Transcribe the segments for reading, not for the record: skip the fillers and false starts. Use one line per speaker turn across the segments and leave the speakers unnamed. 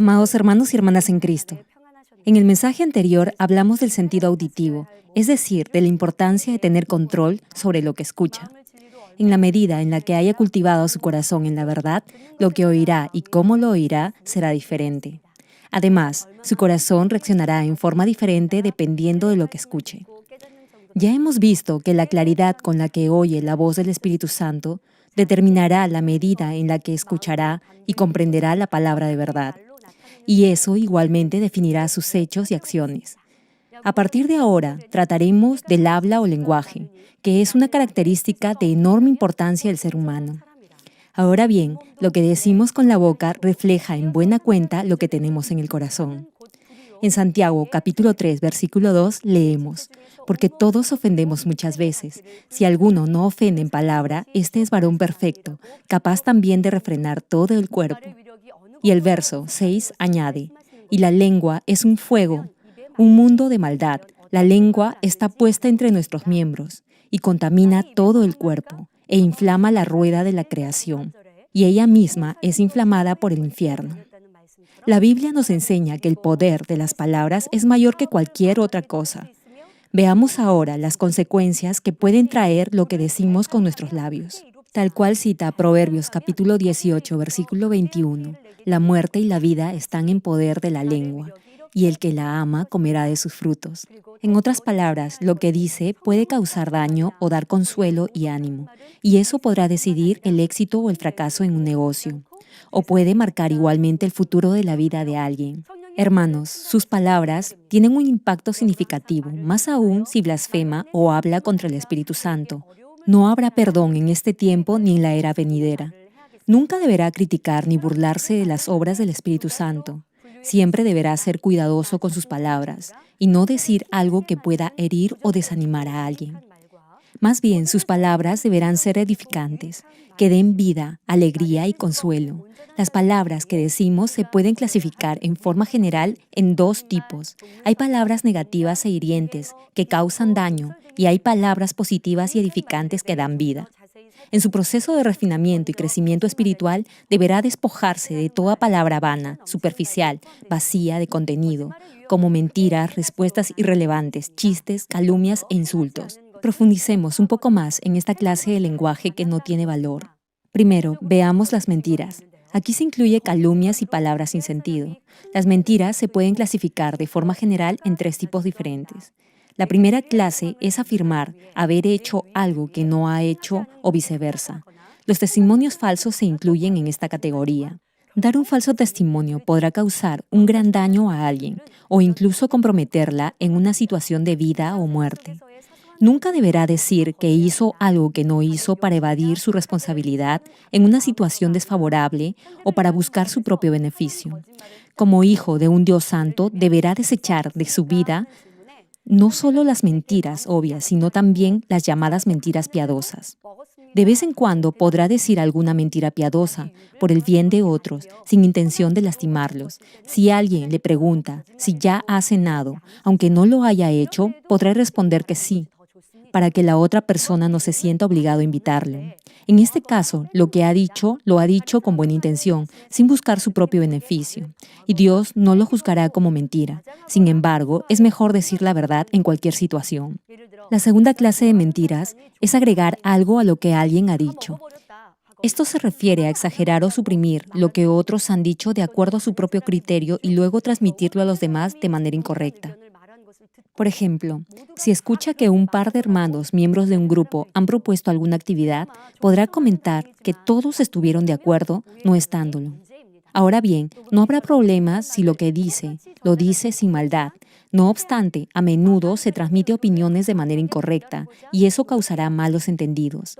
Amados hermanos y hermanas en Cristo, en el mensaje anterior hablamos del sentido auditivo, es decir, de la importancia de tener control sobre lo que escucha. En la medida en la que haya cultivado su corazón en la verdad, lo que oirá y cómo lo oirá será diferente. Además, su corazón reaccionará en forma diferente dependiendo de lo que escuche. Ya hemos visto que la claridad con la que oye la voz del Espíritu Santo determinará la medida en la que escuchará y comprenderá la palabra de verdad. Y eso igualmente definirá sus hechos y acciones. A partir de ahora, trataremos del habla o lenguaje, que es una característica de enorme importancia del ser humano. Ahora bien, lo que decimos con la boca refleja en buena cuenta lo que tenemos en el corazón. En Santiago, capítulo 3, versículo 2, leemos: porque todos ofendemos muchas veces. Si alguno no ofende en palabra, este es varón perfecto, capaz también de refrenar todo el cuerpo. Y el verso 6 añade: y la lengua es un fuego, un mundo de maldad. La lengua está puesta entre nuestros miembros y contamina todo el cuerpo e inflama la rueda de la creación, y ella misma es inflamada por el infierno. La Biblia nos enseña que el poder de las palabras es mayor que cualquier otra cosa. Veamos ahora las consecuencias que pueden traer lo que decimos con nuestros labios. Tal cual cita Proverbios capítulo 18, versículo 21, la muerte y la vida están en poder de la lengua, y el que la ama comerá de sus frutos. En otras palabras, lo que dice puede causar daño o dar consuelo y ánimo, y eso podrá decidir el éxito o el fracaso en un negocio, o puede marcar igualmente el futuro de la vida de alguien. Hermanos, sus palabras tienen un impacto significativo, más aún si blasfema o habla contra el Espíritu Santo. No habrá perdón en este tiempo ni en la era venidera. Nunca deberá criticar ni burlarse de las obras del Espíritu Santo. Siempre deberá ser cuidadoso con sus palabras y no decir algo que pueda herir o desanimar a alguien. Más bien, sus palabras deberán ser edificantes, que den vida, alegría y consuelo. Las palabras que decimos se pueden clasificar en forma general en dos tipos. Hay palabras negativas e hirientes que causan daño y hay palabras positivas y edificantes que dan vida. En su proceso de refinamiento y crecimiento espiritual, deberá despojarse de toda palabra vana, superficial, vacía de contenido, como mentiras, respuestas irrelevantes, chistes, calumnias e insultos. Profundicemos un poco más en esta clase de lenguaje que no tiene valor. Primero, veamos las mentiras. Aquí se incluye calumnias y palabras sin sentido. Las mentiras se pueden clasificar de forma general en tres tipos diferentes. La primera clase es afirmar haber hecho algo que no ha hecho o viceversa. Los testimonios falsos se incluyen en esta categoría. Dar un falso testimonio podrá causar un gran daño a alguien o incluso comprometerla en una situación de vida o muerte. Nunca deberá decir que hizo algo que no hizo para evadir su responsabilidad en una situación desfavorable o para buscar su propio beneficio. Como hijo de un Dios santo, deberá desechar de su vida no solo las mentiras obvias, sino también las llamadas mentiras piadosas. De vez en cuando podrá decir alguna mentira piadosa por el bien de otros, sin intención de lastimarlos. Si alguien le pregunta si ya ha cenado, aunque no lo haya hecho, podrá responder que sí, para que la otra persona no se sienta obligado a invitarlo. En este caso, lo que ha dicho, lo ha dicho con buena intención, sin buscar su propio beneficio. Y Dios no lo juzgará como mentira. Sin embargo, es mejor decir la verdad en cualquier situación. La segunda clase de mentiras es agregar algo a lo que alguien ha dicho. Esto se refiere a exagerar o suprimir lo que otros han dicho de acuerdo a su propio criterio y luego transmitirlo a los demás de manera incorrecta. Por ejemplo, si escucha que un par de hermanos, miembros de un grupo, han propuesto alguna actividad, podrá comentar que todos estuvieron de acuerdo, no estándolo. Ahora bien, no habrá problema si lo que dice, lo dice sin maldad. No obstante, a menudo se transmite opiniones de manera incorrecta y eso causará malos entendidos.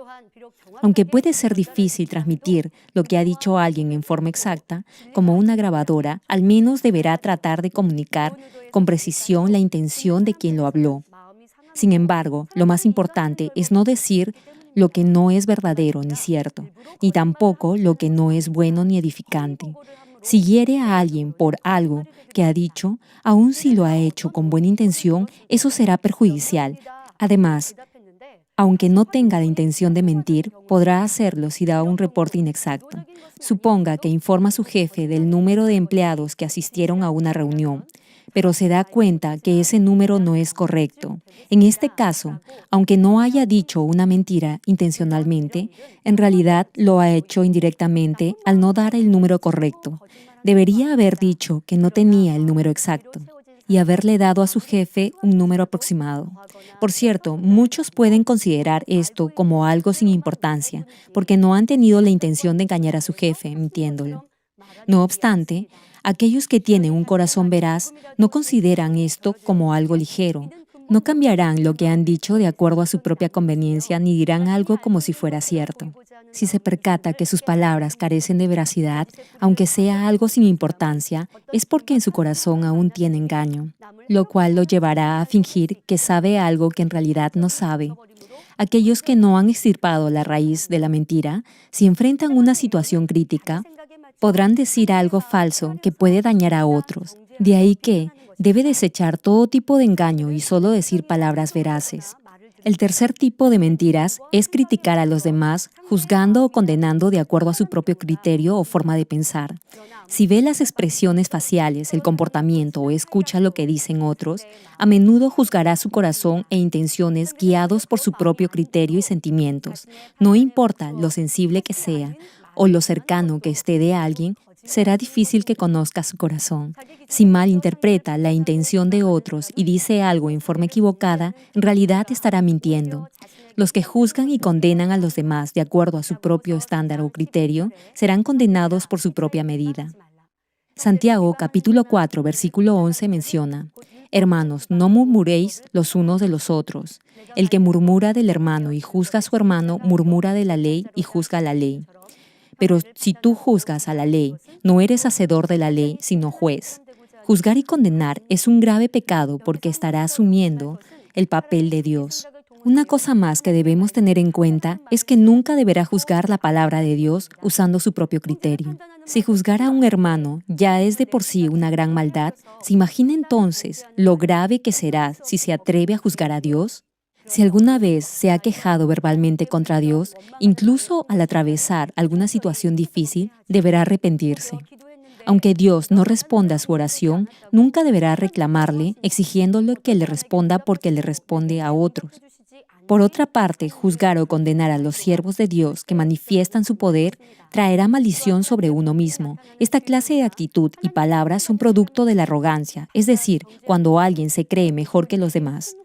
Aunque puede ser difícil transmitir lo que ha dicho alguien en forma exacta, como una grabadora, al menos deberá tratar de comunicar con precisión la intención de quien lo habló. Sin embargo, lo más importante es no decir lo que no es verdadero ni cierto, ni tampoco lo que no es bueno ni edificante. Si hiere a alguien por algo que ha dicho, aun si lo ha hecho con buena intención, eso será perjudicial. Además, Aunque no tenga la intención de mentir, podrá hacerlo si da un reporte inexacto. Suponga que informa a su jefe del número de empleados que asistieron a una reunión, pero se da cuenta que ese número no es correcto. En este caso, aunque no haya dicho una mentira intencionalmente, en realidad lo ha hecho indirectamente al no dar el número correcto. Debería haber dicho que no tenía el número exacto y haberle dado a su jefe un número aproximado. Por cierto, muchos pueden considerar esto como algo sin importancia, porque no han tenido la intención de engañar a su jefe, mintiéndolo. No obstante, aquellos que tienen un corazón veraz no consideran esto como algo ligero. No cambiarán lo que han dicho de acuerdo a su propia conveniencia ni dirán algo como si fuera cierto. Si se percata que sus palabras carecen de veracidad, aunque sea algo sin importancia, es porque en su corazón aún tiene engaño, lo cual lo llevará a fingir que sabe algo que en realidad no sabe. Aquellos que no han extirpado la raíz de la mentira, si enfrentan una situación crítica, podrán decir algo falso que puede dañar a otros. De ahí que debe desechar todo tipo de engaño y solo decir palabras veraces. El tercer tipo de mentiras es criticar a los demás, juzgando o condenando de acuerdo a su propio criterio o forma de pensar. Si ve las expresiones faciales, el comportamiento o escucha lo que dicen otros, a menudo juzgará su corazón e intenciones guiados por su propio criterio y sentimientos. No importa lo sensible que sea o lo cercano que esté de alguien, será difícil que conozca su corazón. Si malinterpreta la intención de otros y dice algo en forma equivocada, en realidad estará mintiendo. Los que juzgan y condenan a los demás de acuerdo a su propio estándar o criterio serán condenados por su propia medida. Santiago capítulo 4, versículo 11 menciona: Hermanos, no murmuréis los unos de los otros. El que murmura del hermano y juzga a su hermano, murmura de la ley y juzga la ley. Pero si tú juzgas a la ley, no eres hacedor de la ley, sino juez. Juzgar y condenar es un grave pecado porque estará asumiendo el papel de Dios. Una cosa más que debemos tener en cuenta es que nunca deberá juzgar la palabra de Dios usando su propio criterio. Si juzgar a un hermano ya es de por sí una gran maldad, ¿se imagina entonces lo grave que será si se atreve a juzgar a Dios? Si alguna vez se ha quejado verbalmente contra Dios, incluso al atravesar alguna situación difícil, deberá arrepentirse. Aunque Dios no responda a su oración, nunca deberá reclamarle, exigiéndole que le responda porque le responde a otros. Por otra parte, juzgar o condenar a los siervos de Dios que manifiestan su poder traerá maldición sobre uno mismo. Esta clase de actitud y palabras son producto de la arrogancia, es decir, cuando alguien se cree mejor que los demás.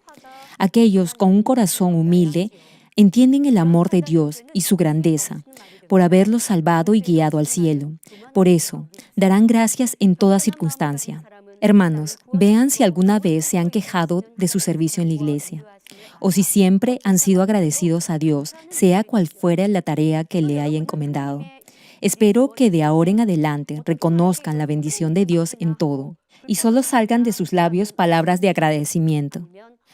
Aquellos con un corazón humilde entienden el amor de Dios y su grandeza, por haberlos salvado y guiado al cielo. Por eso, darán gracias en toda circunstancia. Hermanos, vean si alguna vez se han quejado de su servicio en la iglesia, o si siempre han sido agradecidos a Dios, sea cual fuera la tarea que le haya encomendado. Espero que de ahora en adelante reconozcan la bendición de Dios en todo, y solo salgan de sus labios palabras de agradecimiento.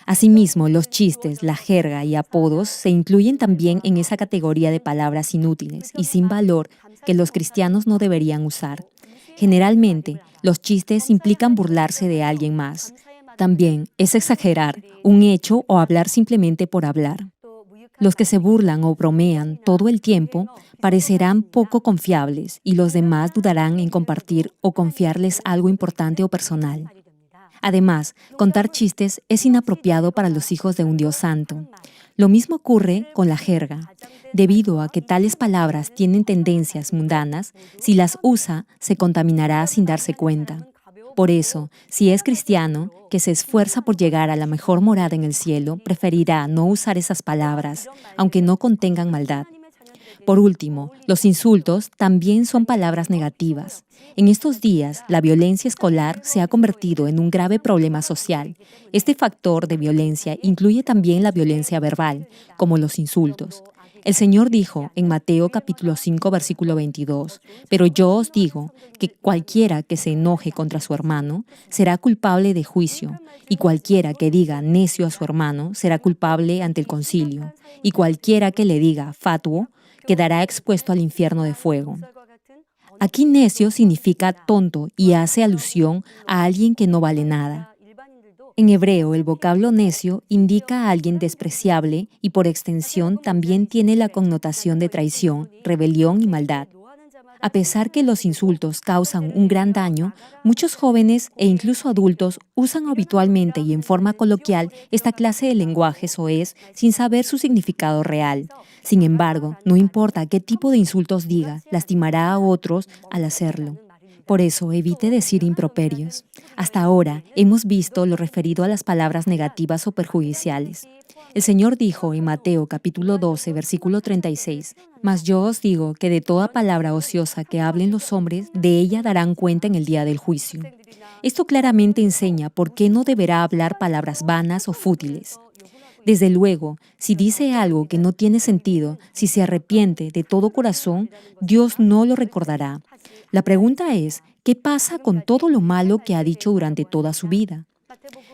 Asimismo, los chistes, la jerga y apodos se incluyen también en esa categoría de palabras inútiles y sin valor que los cristianos no deberían usar. Generalmente, los chistes implican burlarse de alguien más. También es exagerar un hecho o hablar simplemente por hablar. Los que se burlan o bromean todo el tiempo parecerán poco confiables y los demás dudarán en compartir o confiarles algo importante o personal. Además, contar chistes es inapropiado para los hijos de un Dios santo. Lo mismo ocurre con la jerga. Debido a que tales palabras tienen tendencias mundanas, si las usa, se contaminará sin darse cuenta. Por eso, si es cristiano, que se esfuerza por llegar a la mejor morada en el cielo, preferirá no usar esas palabras, aunque no contengan maldad. Por último, los insultos también son palabras negativas. En estos días, la violencia escolar se ha convertido en un grave problema social. Este factor de violencia incluye también la violencia verbal, como los insultos. El Señor dijo en Mateo capítulo 5, versículo 22, «Pero yo os digo que cualquiera que se enoje contra su hermano será culpable de juicio, y cualquiera que diga necio a su hermano será culpable ante el concilio, y cualquiera que le diga fatuo quedará expuesto al infierno de fuego». Aquí necio significa tonto y hace alusión a alguien que no vale nada. En hebreo, el vocablo necio indica a alguien despreciable y por extensión también tiene la connotación de traición, rebelión y maldad. A pesar que los insultos causan un gran daño, muchos jóvenes e incluso adultos usan habitualmente y en forma coloquial esta clase de lenguaje soez sin saber su significado real. Sin embargo, no importa qué tipo de insultos diga, lastimará a otros al hacerlo. Por eso, evite decir improperios. Hasta ahora, hemos visto lo referido a las palabras negativas o perjudiciales. El Señor dijo en Mateo capítulo 12, versículo 36, «Mas yo os digo que de toda palabra ociosa que hablen los hombres, de ella darán cuenta en el día del juicio». Esto claramente enseña por qué no deberá hablar palabras vanas o fútiles. Desde luego, si dice algo que no tiene sentido, si se arrepiente de todo corazón, Dios no lo recordará. La pregunta es, ¿qué pasa con todo lo malo que ha dicho durante toda su vida?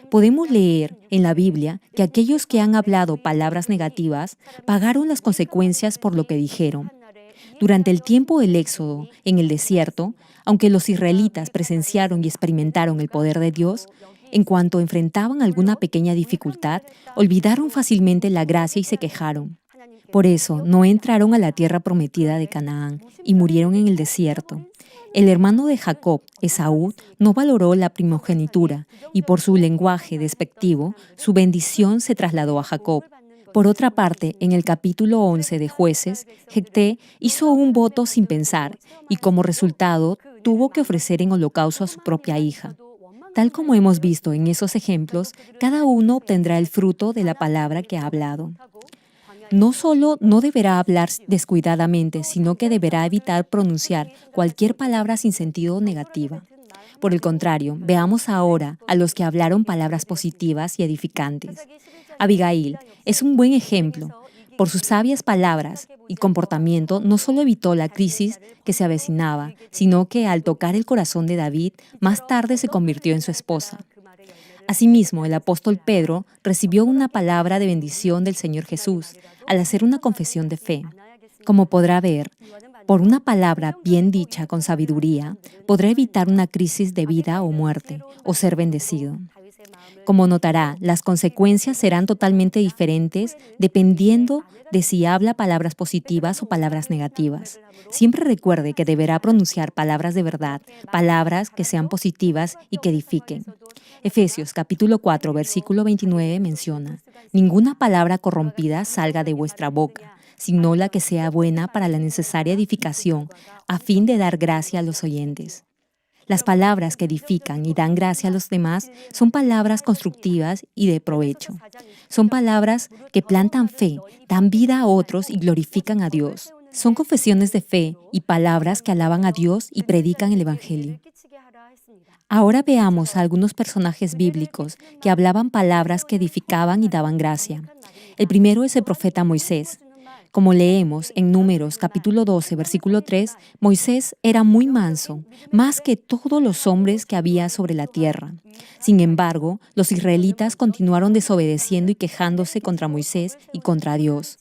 Podemos leer en la Biblia que aquellos que han hablado palabras negativas pagaron las consecuencias por lo que dijeron. Durante el tiempo del Éxodo, en el desierto, aunque los israelitas presenciaron y experimentaron el poder de Dios, en cuanto enfrentaban alguna pequeña dificultad, olvidaron fácilmente la gracia y se quejaron. Por eso no entraron a la tierra prometida de Canaán y murieron en el desierto. El hermano de Jacob, Esaú, no valoró la primogenitura y por su lenguaje despectivo, su bendición se trasladó a Jacob. Por otra parte, en el capítulo 11 de Jueces, Jefté hizo un voto sin pensar y como resultado tuvo que ofrecer en holocausto a su propia hija. Tal como hemos visto en esos ejemplos, cada uno obtendrá el fruto de la palabra que ha hablado. No solo no deberá hablar descuidadamente, sino que deberá evitar pronunciar cualquier palabra sin sentido negativa. Por el contrario, veamos ahora a los que hablaron palabras positivas y edificantes. Abigail es un buen ejemplo. Por sus sabias palabras y comportamiento no solo evitó la crisis que se avecinaba, sino que al tocar el corazón de David, más tarde se convirtió en su esposa. Asimismo, el apóstol Pedro recibió una palabra de bendición del Señor Jesús al hacer una confesión de fe. Como podrá ver, por una palabra bien dicha con sabiduría, podrá evitar una crisis de vida o muerte, o ser bendecido. Como notará, las consecuencias serán totalmente diferentes dependiendo de si habla palabras positivas o palabras negativas. Siempre recuerde que deberá pronunciar palabras de verdad, palabras que sean positivas y que edifiquen. Efesios capítulo 4, versículo 29 menciona, «Ninguna palabra corrompida salga de vuestra boca, sino la que sea buena para la necesaria edificación, a fin de dar gracia a los oyentes». Las palabras que edifican y dan gracia a los demás son palabras constructivas y de provecho. Son palabras que plantan fe, dan vida a otros y glorifican a Dios. Son confesiones de fe y palabras que alaban a Dios y predican el Evangelio. Ahora veamos a algunos personajes bíblicos que hablaban palabras que edificaban y daban gracia. El primero es el profeta Moisés. Como leemos en Números capítulo 12, versículo 3, Moisés era muy manso, más que todos los hombres que había sobre la tierra. Sin embargo, los israelitas continuaron desobedeciendo y quejándose contra Moisés y contra Dios.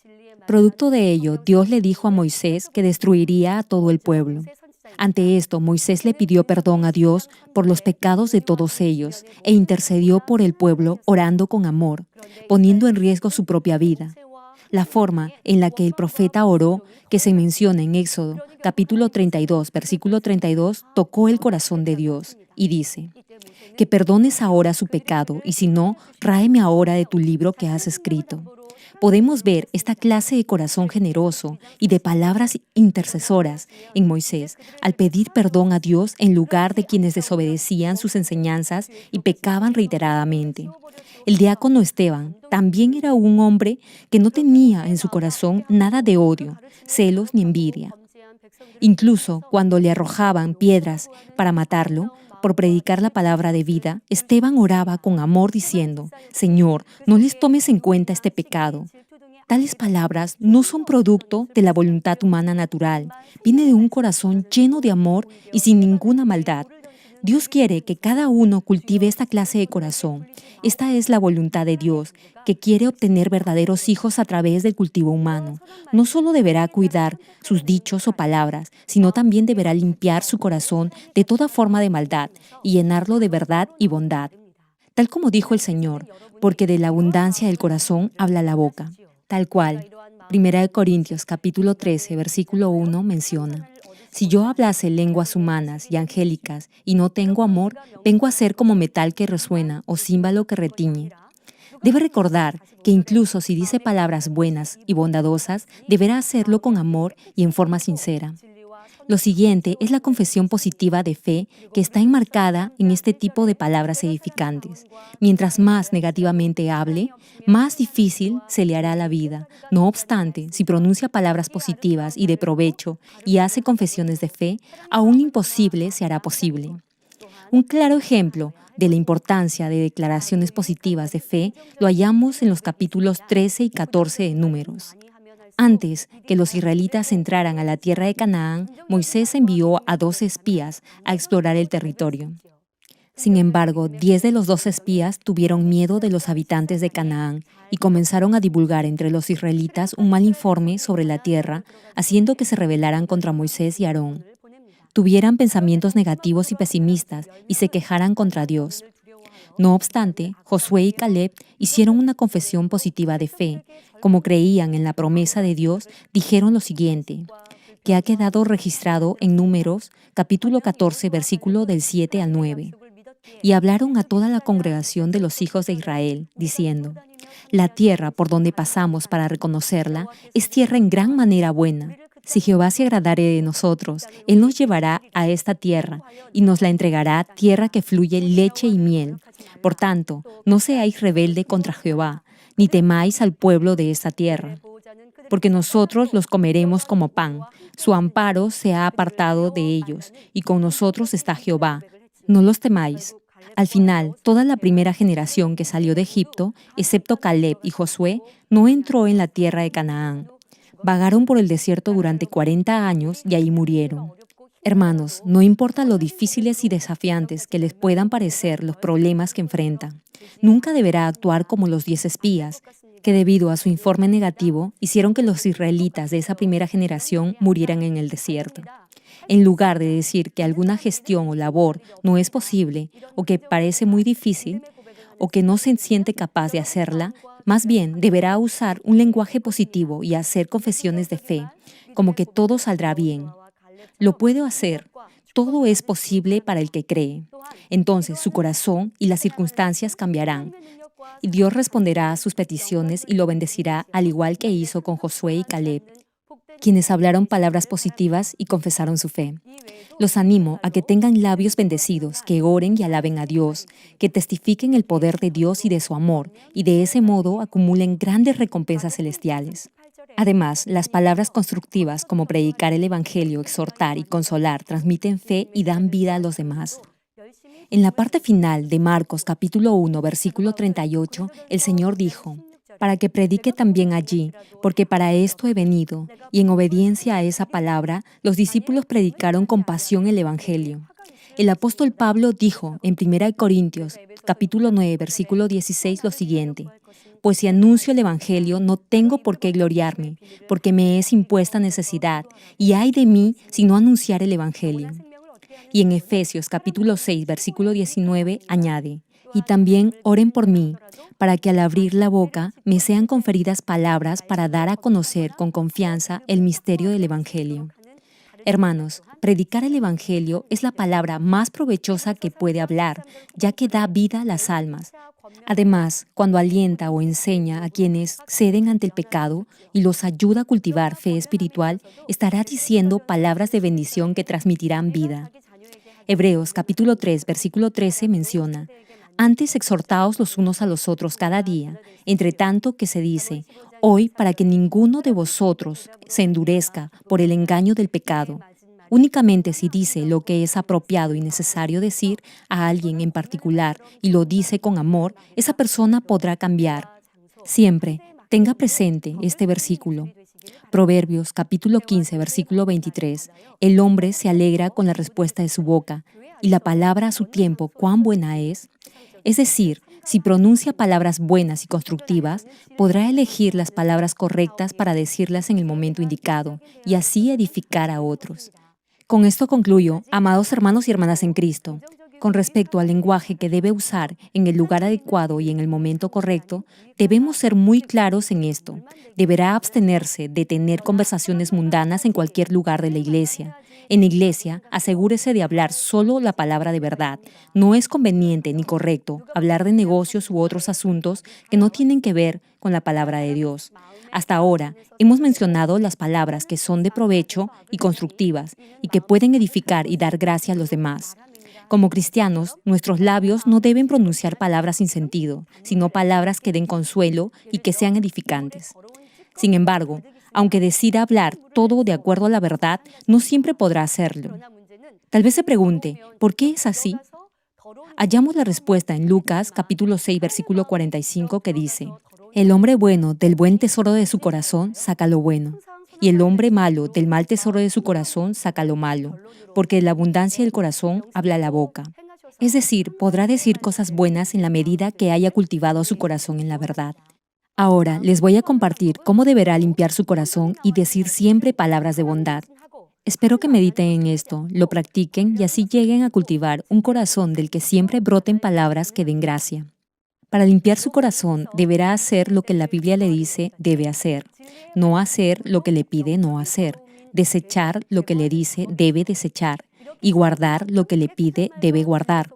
Producto de ello, Dios le dijo a Moisés que destruiría a todo el pueblo. Ante esto, Moisés le pidió perdón a Dios por los pecados de todos ellos e intercedió por el pueblo orando con amor, poniendo en riesgo su propia vida. La forma en la que el profeta oró, que se menciona en Éxodo, capítulo 32, versículo 32, tocó el corazón de Dios y dice, «Que perdones ahora su pecado, y si no, ráeme ahora de tu libro que has escrito». Podemos ver esta clase de corazón generoso y de palabras intercesoras en Moisés al pedir perdón a Dios en lugar de quienes desobedecían sus enseñanzas y pecaban reiteradamente. El diácono Esteban también era un hombre que no tenía en su corazón nada de odio, celos ni envidia. Incluso cuando le arrojaban piedras para matarlo, por predicar la palabra de vida, Esteban oraba con amor diciendo, «Señor, no les tomes en cuenta este pecado». Tales palabras no son producto de la voluntad humana natural, viene de un corazón lleno de amor y sin ninguna maldad. Dios quiere que cada uno cultive esta clase de corazón. Esta es la voluntad de Dios, que quiere obtener verdaderos hijos a través del cultivo humano. No solo deberá cuidar sus dichos o palabras, sino también deberá limpiar su corazón de toda forma de maldad y llenarlo de verdad y bondad. Tal como dijo el Señor, porque de la abundancia del corazón habla la boca. Tal cual. 1 Corintios capítulo 13, versículo 1 menciona: si yo hablase lenguas humanas y angélicas y no tengo amor, vengo a ser como metal que resuena o címbalo que retiñe. Debe recordar que incluso si dice palabras buenas y bondadosas, deberá hacerlo con amor y en forma sincera. Lo siguiente es la confesión positiva de fe que está enmarcada en este tipo de palabras edificantes. Mientras más negativamente hable, más difícil se le hará la vida. No obstante, si pronuncia palabras positivas y de provecho y hace confesiones de fe, aún imposible se hará posible. Un claro ejemplo de la importancia de declaraciones positivas de fe lo hallamos en los capítulos 13 y 14 de Números. Antes que los israelitas entraran a la tierra de Canaán, Moisés envió a 12 espías a explorar el territorio. Sin embargo, 10 de los 12 espías tuvieron miedo de los habitantes de Canaán y comenzaron a divulgar entre los israelitas un mal informe sobre la tierra, haciendo que se rebelaran contra Moisés y Aarón, tuvieran pensamientos negativos y pesimistas y se quejaran contra Dios. No obstante, Josué y Caleb hicieron una confesión positiva de fe. Como creían en la promesa de Dios, dijeron lo siguiente, que ha quedado registrado en Números, capítulo 14, versículo del 7 al 9. Y hablaron a toda la congregación de los hijos de Israel, diciendo: la tierra por donde pasamos para reconocerla es tierra en gran manera buena. Si Jehová se agradare de nosotros, Él nos llevará a esta tierra y nos la entregará, tierra que fluye leche y miel. Por tanto, no seáis rebelde contra Jehová, ni temáis al pueblo de esta tierra, porque nosotros los comeremos como pan. Su amparo se ha apartado de ellos, y con nosotros está Jehová. No los temáis. Al final, toda la primera generación que salió de Egipto, excepto Caleb y Josué, no entró en la tierra de Canaán. Vagaron por el desierto durante 40 años y ahí murieron. Hermanos, no importa lo difíciles y desafiantes que les puedan parecer los problemas que enfrentan, nunca deberá actuar como los 10 espías, que debido a su informe negativo hicieron que los israelitas de esa primera generación murieran en el desierto. En lugar de decir que alguna gestión o labor no es posible o que parece muy difícil o que no se siente capaz de hacerla, más bien deberá usar un lenguaje positivo y hacer confesiones de fe, como que todo saldrá bien. Lo puedo hacer. Todo es posible para el que cree. Entonces su corazón y las circunstancias cambiarán. Y Dios responderá a sus peticiones y lo bendecirá al igual que hizo con Josué y Caleb, quienes hablaron palabras positivas y confesaron su fe. Los animo a que tengan labios bendecidos, que oren y alaben a Dios, que testifiquen el poder de Dios y de su amor, y de ese modo acumulen grandes recompensas celestiales. Además, las palabras constructivas como predicar el Evangelio, exhortar y consolar transmiten fe y dan vida a los demás. En la parte final de Marcos capítulo 1, versículo 38, el Señor dijo: para que predique también allí, porque para esto he venido. Y en obediencia a esa palabra, los discípulos predicaron con pasión el Evangelio. El apóstol Pablo dijo en 1 Corintios, capítulo 9, versículo 16, lo siguiente: pues si anuncio el Evangelio, no tengo por qué gloriarme, porque me es impuesta necesidad, y ay de mí si no anunciar el Evangelio. Y en Efesios capítulo 6, versículo 19, añade: y también oren por mí, para que al abrir la boca me sean conferidas palabras para dar a conocer con confianza el misterio del Evangelio. Hermanos, predicar el Evangelio es la palabra más provechosa que puede hablar, ya que da vida a las almas. Además, cuando alienta o enseña a quienes ceden ante el pecado y los ayuda a cultivar fe espiritual, estará diciendo palabras de bendición que transmitirán vida. Hebreos capítulo 3, versículo 13 menciona: antes exhortaos los unos a los otros cada día, entre tanto que se dice, hoy para que ninguno de vosotros se endurezca por el engaño del pecado. Únicamente si dice lo que es apropiado y necesario decir a alguien en particular y lo dice con amor, esa persona podrá cambiar. Siempre tenga presente este versículo. Proverbios capítulo 15, versículo 23. El hombre se alegra con la respuesta de su boca, y la palabra a su tiempo cuán buena es. Es decir, si pronuncia palabras buenas y constructivas, podrá elegir las palabras correctas para decirlas en el momento indicado y así edificar a otros. Con esto concluyo, amados hermanos y hermanas en Cristo. Con respecto al lenguaje que debe usar en el lugar adecuado y en el momento correcto, debemos ser muy claros en esto. Deberá abstenerse de tener conversaciones mundanas en cualquier lugar de la iglesia. En la iglesia, asegúrese de hablar solo la palabra de verdad. No es conveniente ni correcto hablar de negocios u otros asuntos que no tienen que ver con la palabra de Dios. Hasta ahora, hemos mencionado las palabras que son de provecho y constructivas y que pueden edificar y dar gracia a los demás. Como cristianos, nuestros labios no deben pronunciar palabras sin sentido, sino palabras que den consuelo y que sean edificantes. Sin embargo, aunque decida hablar todo de acuerdo a la verdad, no siempre podrá hacerlo. Tal vez se pregunte, ¿por qué es así? Hallamos la respuesta en Lucas capítulo 6, versículo 45, que dice: El hombre bueno del buen tesoro de su corazón saca lo bueno, y el hombre malo del mal tesoro de su corazón saca lo malo, porque de la abundancia del corazón habla la boca. Es decir, podrá decir cosas buenas en la medida que haya cultivado su corazón en la verdad. Ahora les voy a compartir cómo deberá limpiar su corazón y decir siempre palabras de bondad. Espero que mediten en esto, lo practiquen y así lleguen a cultivar un corazón del que siempre broten palabras que den gracia. Para limpiar su corazón, deberá hacer lo que la Biblia le dice debe hacer, no hacer lo que le pide no hacer, desechar lo que le dice debe desechar y guardar lo que le pide debe guardar.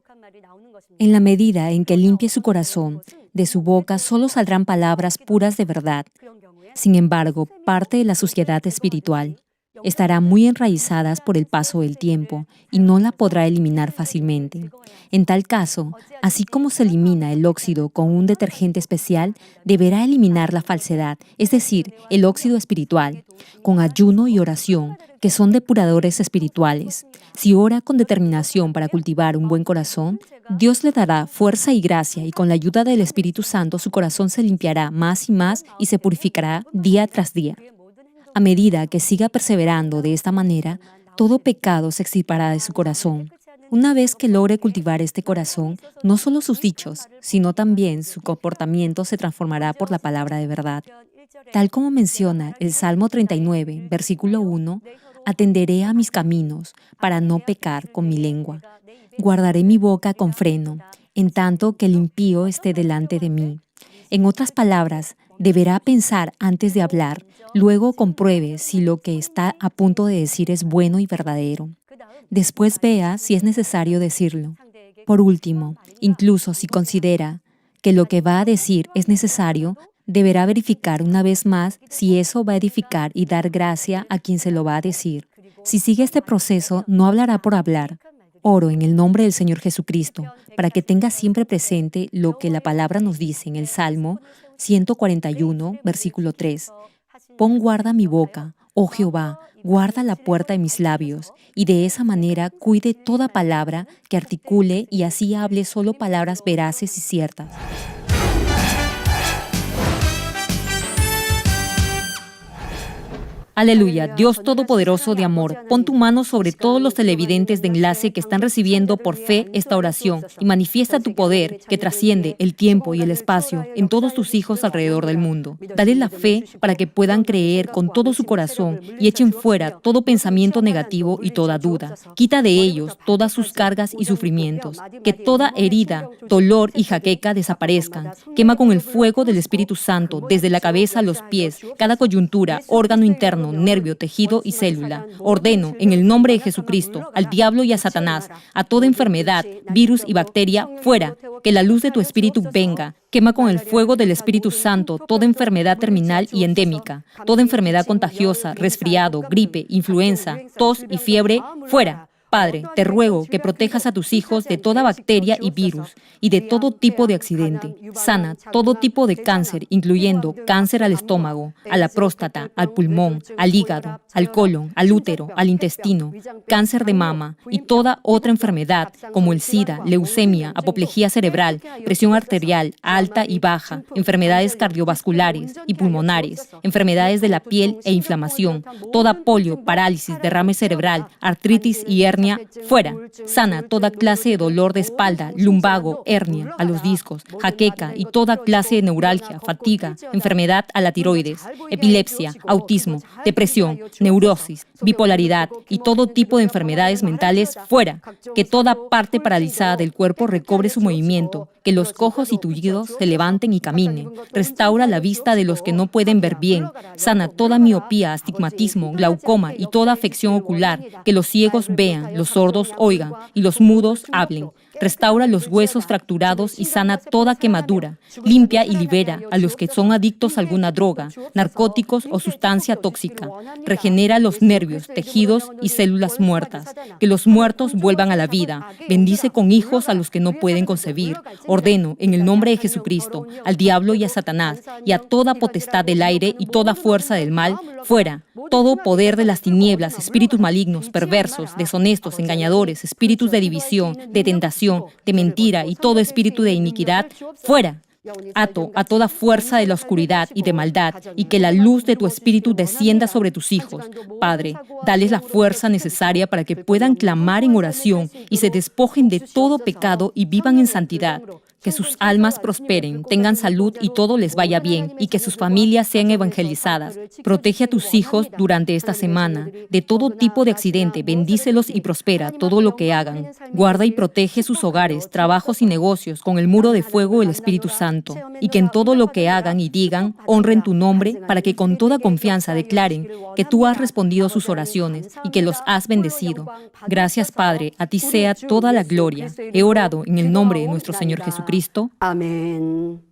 En la medida en que limpie su corazón, de su boca solo saldrán palabras puras de verdad. Sin embargo, parte de la suciedad espiritual estará muy enraizadas por el paso del tiempo y no la podrá eliminar fácilmente. En tal caso, así como se elimina el óxido con un detergente especial, deberá eliminar la falsedad, es decir, el óxido espiritual, con ayuno y oración, que son depuradores espirituales. Si ora con determinación para cultivar un buen corazón, Dios le dará fuerza y gracia, y con la ayuda del Espíritu Santo su corazón se limpiará más y más y se purificará día tras día. A medida que siga perseverando de esta manera, todo pecado se extirpará de su corazón. Una vez que logre cultivar este corazón, no solo sus dichos, sino también su comportamiento se transformará por la palabra de verdad. Tal como menciona el Salmo 39, versículo 1, atenderé a mis caminos para no pecar con mi lengua. Guardaré mi boca con freno, en tanto que el impío esté delante de mí. En otras palabras, deberá pensar antes de hablar, luego compruebe si lo que está a punto de decir es bueno y verdadero. Después vea si es necesario decirlo. Por último, incluso si considera que lo que va a decir es necesario, deberá verificar una vez más si eso va a edificar y dar gracia a quien se lo va a decir. Si sigue este proceso, no hablará por hablar. Oro en el nombre del Señor Jesucristo, para que tenga siempre presente lo que la palabra nos dice en el Salmo 141, versículo 3. Pon guarda mi boca, oh Jehová, guarda la puerta de mis labios, y de esa manera cuide toda palabra que articule y así hable solo palabras veraces y ciertas. Aleluya, Dios Todopoderoso de amor, pon tu mano sobre todos los televidentes de Enlace que están recibiendo por fe esta oración y manifiesta tu poder que trasciende el tiempo y el espacio en todos tus hijos alrededor del mundo. Dale la fe para que puedan creer con todo su corazón y echen fuera todo pensamiento negativo y toda duda. Quita de ellos todas sus cargas y sufrimientos. Que toda herida, dolor y jaqueca desaparezcan. Quema con el fuego del Espíritu Santo desde la cabeza a los pies, cada coyuntura, órgano interno, nervio, tejido y célula. Ordeno, en el nombre de Jesucristo, al diablo y a Satanás, a toda enfermedad, virus y bacteria, fuera. Que la luz de tu Espíritu venga. Quema con el fuego del Espíritu Santo toda enfermedad terminal y endémica, toda enfermedad contagiosa, resfriado, gripe, influenza, tos y fiebre, fuera. Padre, te ruego que protejas a tus hijos de toda bacteria y virus y de todo tipo de accidente. Sana todo tipo de cáncer, incluyendo cáncer al estómago, a la próstata, al pulmón, al hígado, al colon, al útero, al intestino, cáncer de mama y toda otra enfermedad como el SIDA, leucemia, apoplejía cerebral, presión arterial alta y baja, enfermedades cardiovasculares y pulmonares, enfermedades de la piel e inflamación, toda polio, parálisis, derrame cerebral, artritis y hernia hernia, fuera. Sana toda clase de dolor de espalda, lumbago, hernia, a los discos, jaqueca y toda clase de neuralgia, fatiga, enfermedad a la tiroides, epilepsia, autismo, depresión, neurosis, bipolaridad y todo tipo de enfermedades mentales, fuera. Que toda parte paralizada del cuerpo recobre su movimiento, que los cojos y tullidos se levanten y caminen. Restaura la vista de los que no pueden ver bien. Sana toda miopía, astigmatismo, glaucoma y toda afección ocular. Que los ciegos vean, los sordos oigan y los mudos hablen. Restaura los huesos fracturados y sana toda quemadura. Limpia y libera a los que son adictos a alguna droga, narcóticos o sustancia tóxica. Regenera los nervios, tejidos y células muertas. Que los muertos vuelvan a la vida. Bendice con hijos a los que no pueden concebir. Ordeno, en el nombre de Jesucristo, al diablo y a Satanás, y a toda potestad del aire y toda fuerza del mal, fuera. Todo poder de las tinieblas, espíritus malignos, perversos, deshonestos, engañadores, espíritus de división, de tentación, de mentira y todo espíritu de iniquidad, fuera. Ato a toda fuerza de la oscuridad y de maldad, y que la luz de tu espíritu descienda sobre tus hijos. Padre, dales la fuerza necesaria para que puedan clamar en oración y se despojen de todo pecado y vivan en santidad. Que sus almas prosperen, tengan salud y todo les vaya bien, y que sus familias sean evangelizadas. Protege a tus hijos durante esta semana de todo tipo de accidente, bendícelos y prospera todo lo que hagan. Guarda y protege sus hogares, trabajos y negocios con el muro de fuego del Espíritu Santo, y que en todo lo que hagan y digan, honren tu nombre, para que con toda confianza declaren que tú has respondido a sus oraciones y que los has bendecido. Gracias, Padre, a ti sea toda la gloria. He orado en el nombre de nuestro Señor Jesucristo.
아멘.